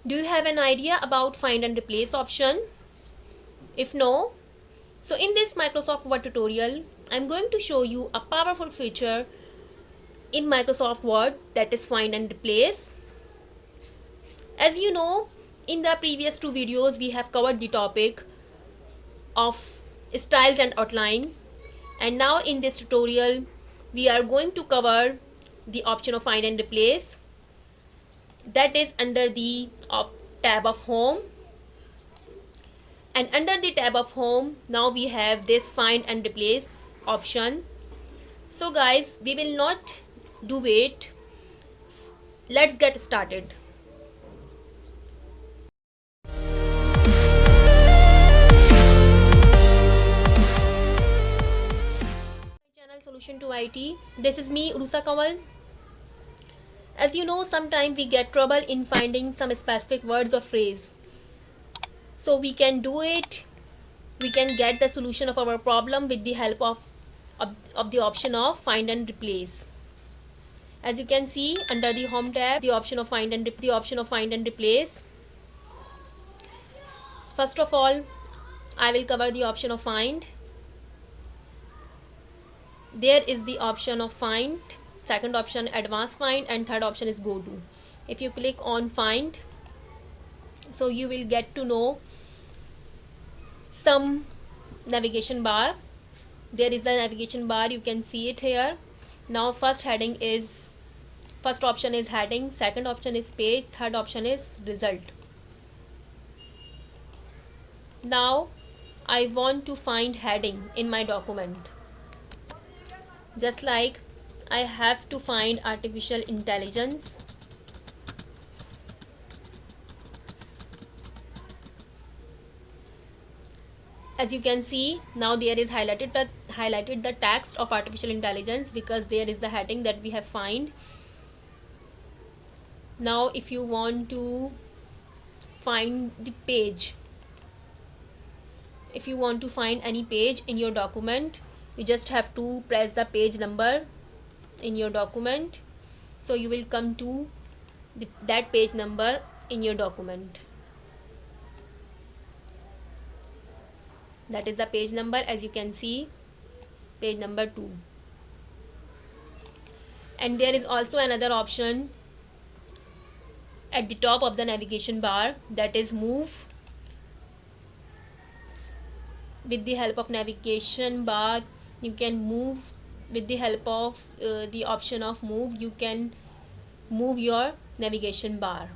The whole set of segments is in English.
Do you have an idea about find and replace option? If no, so in this Microsoft Word tutorial, I'm going to show you a powerful feature in Microsoft Word, that is find and replace. As you know, in the previous two videos we have covered the topic of styles and outline, and now in this tutorial we are going to cover the option of find and replace, that is under the tab of home. And under the tab of home, now we have this find and replace option. So guys, we will not do it, let's get started. Channel Solution to IT, this is me, Urusa Kamal. As you know, sometimes we get trouble in finding some specific words or phrase, so we can do it, we can get the solution of our problem with the help of the option of find and replace. As you can see, under the home tab, the option of find and replace. First of all, I will cover the option of find. There is the option of find, second option advanced find, and third option is go to. If you click on find, so you will get to know some navigation bar. There is the navigation bar, you can see it here. Now first option is heading, second option is page, third option is result. Now I want to find heading in my document. Just like I have to find artificial intelligence. As you can see, now there is highlighted the text of artificial intelligence, because there is the heading that we have find. Now if you want to find the page, if you want to find any page in your document, you just have to press the page number in your document, so you will come to that page number in your document. That is the page number, as you can see, page number 2. And there is also another option at the top of the navigation bar, that is move. With the help of navigation bar, you can move. With the help of the option of move, you can move your navigation bar.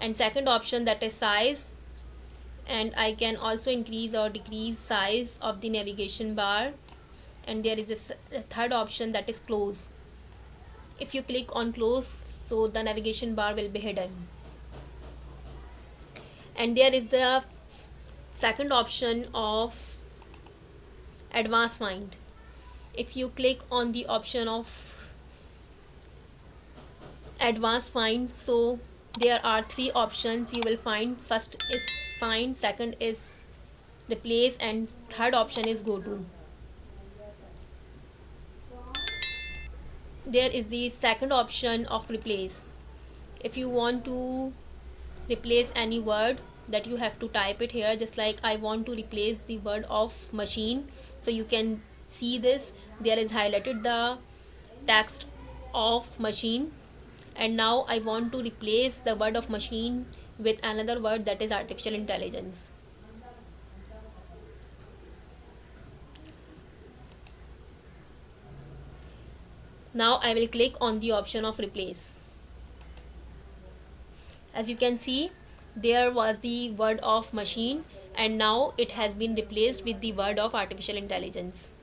And second option, that is size, and I can also increase or decrease size of the navigation bar. And there is a third option, that is close. If you click on close, so the navigation bar will be hidden. And there is the second option of advanced find. If you click on the option of advanced find, so there are 3 options you will find. First is find, second is replace, and third option is go to. There is the second option of replace. If you want to replace any word, that you have to type it here. Just like I want to replace the word of machine, so you can see this, there is highlighted the text of machine. And now I want to replace the word of machine with another word, that is artificial intelligence. Now I will click on the option of replace. As you can see, there was the word of machine, and now it has been replaced with the word of artificial intelligence.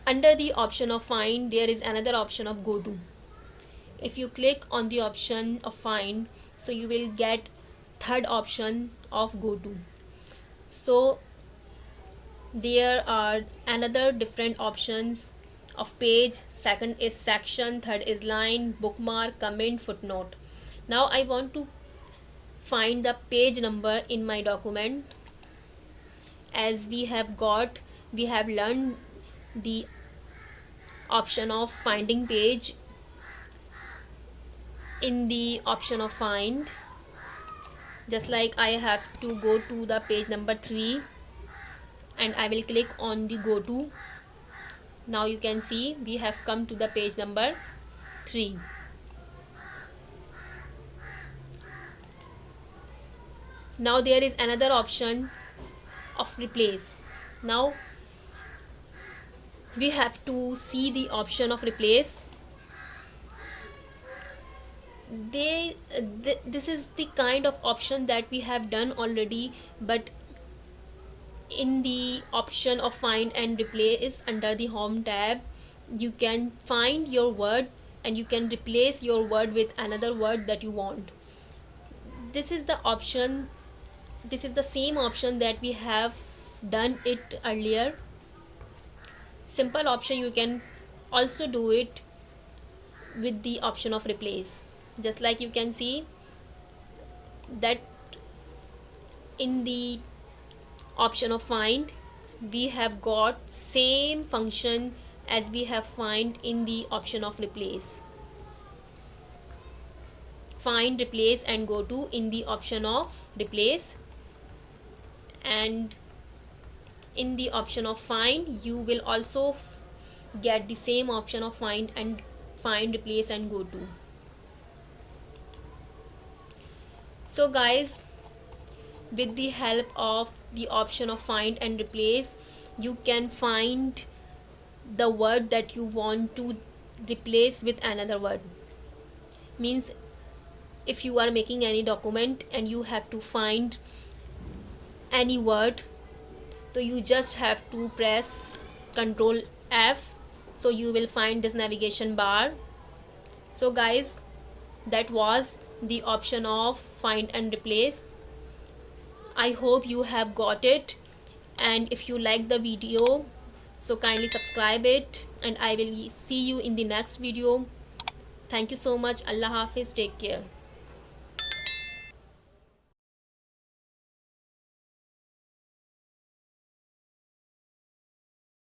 Under the option of find, there is another option of go to. If you click on the option of find, so you will get third option of go to. So there are another different options of page, second is section, third is line, bookmark, comment, footnote. Now I want to find the page number in my document. As we have learned the option of finding page in the option of find, just like I have to go to the page number 3 and I will click on the go to. Now you can see we have come to the page number 3. Now there is another option of replace. Now we have to see the option of replace. This is the kind of option that we have done already, but in the option of find and replace under the home tab, you can find your word and you can replace your word with another word that you want. This is the option, this is the same option that we have done it earlier. Simple option, you can also do it with the option of replace. Just like you can see that in the option of find we have got same function as we have find in the option of replace. Find, replace and go to in the option of replace, and in the option of find you will also get the same option of find, replace and go to. So guys, with the help of the option of find and replace, you can find the word that you want to replace with another word. Means if you are making any document and you have to find any word, so you just have to press Ctrl F, so you will find this navigation bar. So guys, that was the option of find and replace. I hope you have got it, and if you like the video, so kindly subscribe it, and I will see you in the next video. Thank you so much. Allah Hafiz. Take care.